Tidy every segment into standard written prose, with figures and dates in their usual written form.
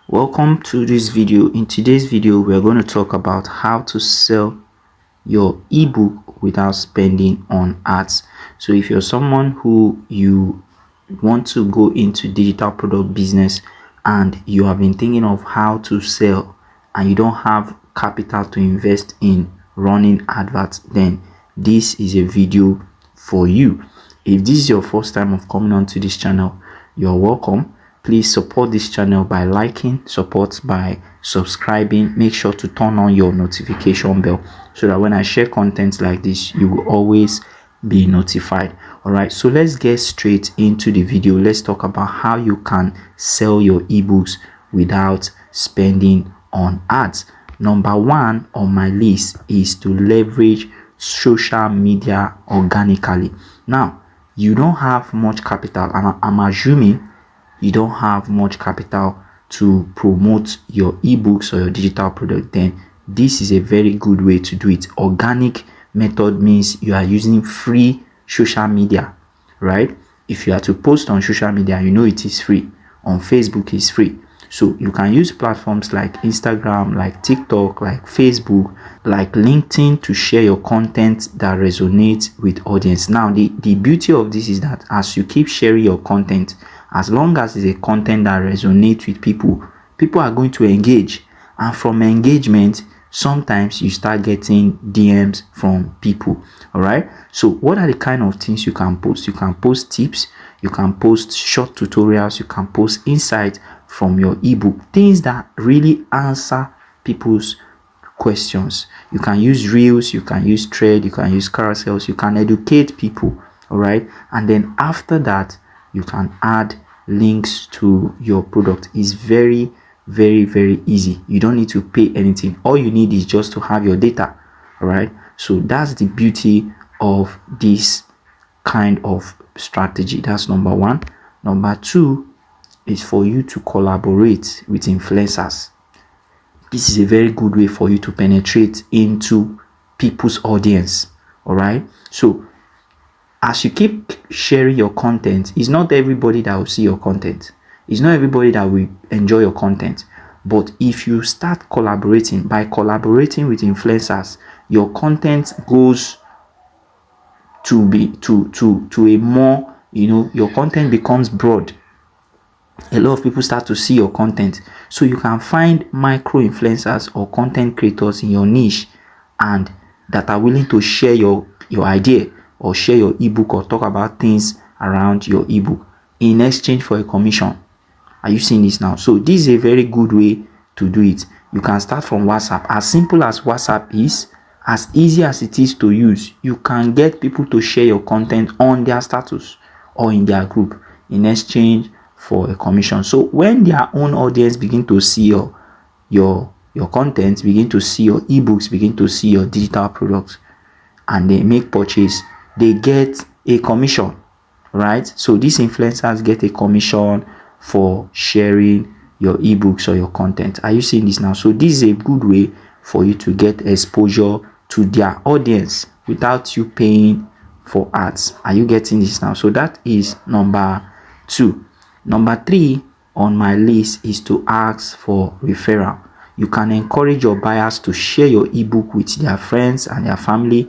Welcome to this video. In today's video, we are going to talk about how to sell your ebook without spending on ads. So if you're someone who you want to go into digital product business and you have been thinking of how to sell and you don't have capital to invest in running adverts, then this is a video for you. If this is your first time of coming onto this channel, you're welcome. Please support this channel by liking, support by subscribing. Make sure to turn on your notification bell so that when I share content like this, you will always be notified. All right, so let's get straight into the video. Let's talk about how you can sell your ebooks without spending on ads. Number one on my list is to leverage social media organically. Now, you don't have much capital, and I'm assuming you don't have much capital to promote your ebooks or your digital product, then this is a very good way to do it. Organic method means you are using free social media, right? If you are to post on social media, you know it is free. On Facebook, it's free. So you can use platforms like Instagram, like TikTok, like Facebook, like LinkedIn to share your content that resonates with audience. Now, the beauty of this is that as you keep sharing your content, as long as it's a content that resonates with people, people are going to engage. And from engagement, sometimes you start getting DMs from people. All right. So what are the kind of things you can post? You can post tips. You can post short tutorials. You can post insights from your ebook, things that really answer people's questions. You can use reels, you can use thread, you can use carousels, you can educate people. All right. And then after that, you can add links to your product. It's very easy. You don't need to pay anything. All you need is just to have your data. All right. So that's the beauty of this kind of strategy. That's number one. Number two is for you to collaborate with influencers. This is a very good way for you to penetrate into people's audience. All right. So as you keep sharing your content, it's not everybody that will see your content. It's not everybody that will enjoy your content. But if you start collaborating, by collaborating with influencers, your content goes to be to a more, your content becomes broad. A lot of people start to see your content. So you can find micro influencers or content creators in your niche and that are willing to share your idea or share your ebook or talk about things around your ebook in exchange for a commission. Are you seeing this now? So this is a very good way to do it. You can start from WhatsApp. As simple as WhatsApp is, as easy as it is to use, you can get people to share your content on their status or in their group in exchange for a commission. So when their own audience begin to see your content, begin to see your ebooks, begin to see your digital products, and they make purchase, they get a commission, right? So these influencers get a commission for sharing your ebooks or your content. Are you seeing this now? So this is a good way for you to get exposure to their audience without you paying for ads. Are you getting this now? So that is number two. Number three on my list is to ask for referral. You can encourage your buyers to share your ebook with their friends and their family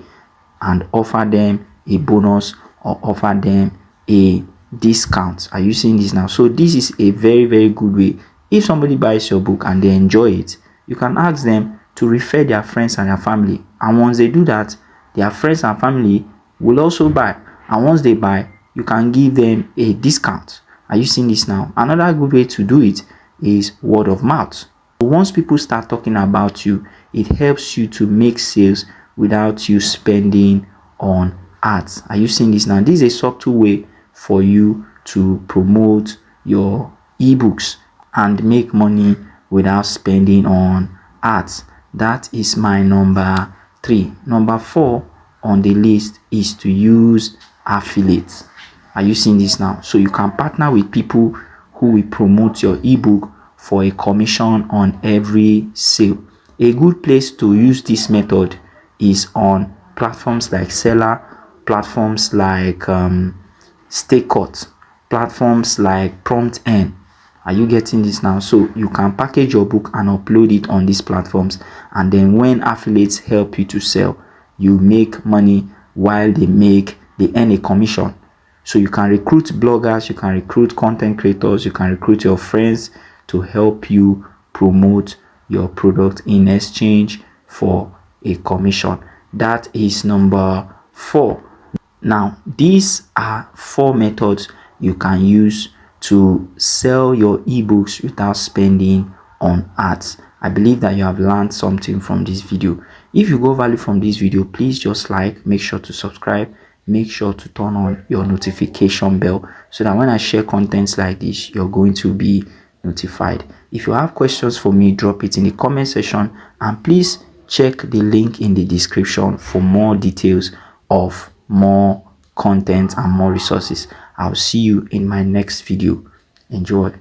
and offer them a bonus or offer them a discount. Are you seeing this now? So this is a very good way. If somebody buys your book and they enjoy it, you can ask them to refer their friends and their family. And once they do that, their friends and family will also buy. And once they buy, you can give them a discount. Are you seeing this now? Another good way to do it is word of mouth. Once people start talking about you, it helps you to make sales without you spending on ads. Are you seeing this now? This is a subtle way for you to promote your ebooks and make money without spending on ads. That is my number three. Number four on the list is to use affiliates. Are you seeing this now? So you can partner with people who will promote your ebook for a commission on every sale. A good place to use this method is on platforms like Seller, platforms like StayCut, platforms like PromptN. Are you getting this now? So you can package your book and upload it on these platforms, and then when affiliates help you to sell, you make money while they earn a commission. So you can recruit bloggers, you can recruit content creators, you can recruit your friends to help you promote your product in exchange for a commission. That is number 4. Now, these are 4 methods you can use to sell your ebooks without spending on ads. I believe that you have learned something from this video. If you got value from this video, please just make sure to subscribe, make sure to turn on your notification bell so that when I share contents like this, you're going to be notified. If you have questions for me, drop it in the comment section, and please check the link in the description for more details of more content and more resources. I'll see you in my next video. Enjoy.